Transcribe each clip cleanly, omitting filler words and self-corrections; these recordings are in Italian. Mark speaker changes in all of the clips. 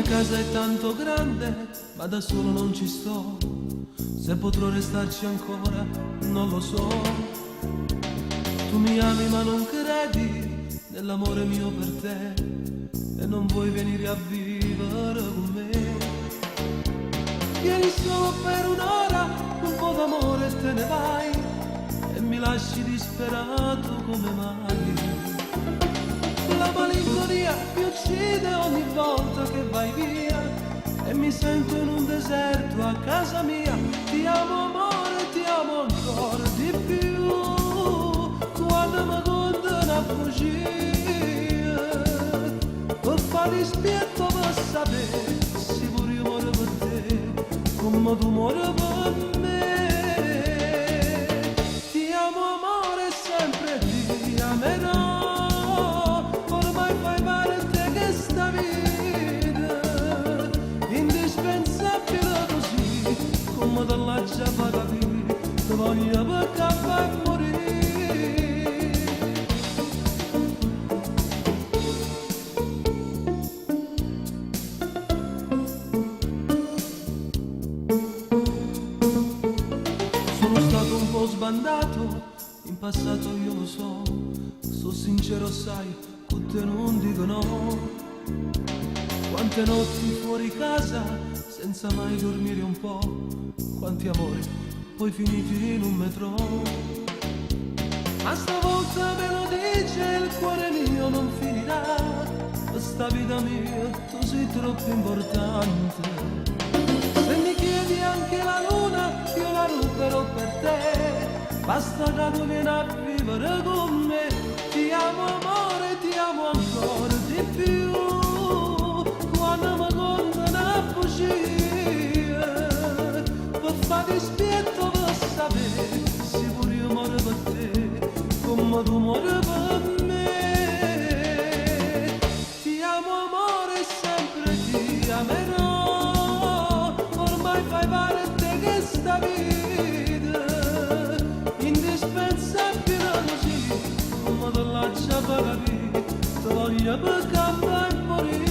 Speaker 1: casa è tanto grande, ma da solo non ci sto. Se potrò restarci ancora, non lo so. Tu mi ami ma non credi nell'amore mio per te, e non vuoi venire a vivere con me. Vieni solo per un'ora, un po' d'amore e te ne vai, e mi lasci disperato come mai. La malinconia mi uccide ogni volta che vai via, e mi sento in un deserto a casa mia. Ti amo amore, ti amo ancora di più, quando mi condanno a fuggire, per fare spietto per sapere se pure io muore per te, come tu muori per me. Ti amo amore, sempre ti amerò, come te lascia fa capire, ti voglio perché fai morire. Sono stato un po' sbandato, in passato io lo so, sono sincero sai, con te non dico no. Quante notti fuori casa, senza mai dormire un po', quanti amori poi finiti in un metro. Ma stavolta me lo dice il cuore mio, non finirà questa vita mia, tu sei troppo importante. Se mi chiedi anche la luna, io la ruberò per te, basta che tu vieni a vivere con me. Ti amo amore, ti amo ancora di più, quando mi condanno a fuggire, per fare spietto per sapere se pure io muore per te, come tu muori per me. Ti amo amore, sempre ti amerò, ormai fai parte che sta vita indispensabile così, come te lascia per capire, ti voglio perché fai morire.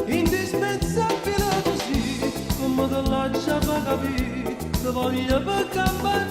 Speaker 1: Indispensabile così, come te lascia per capire, ti voglio per campare.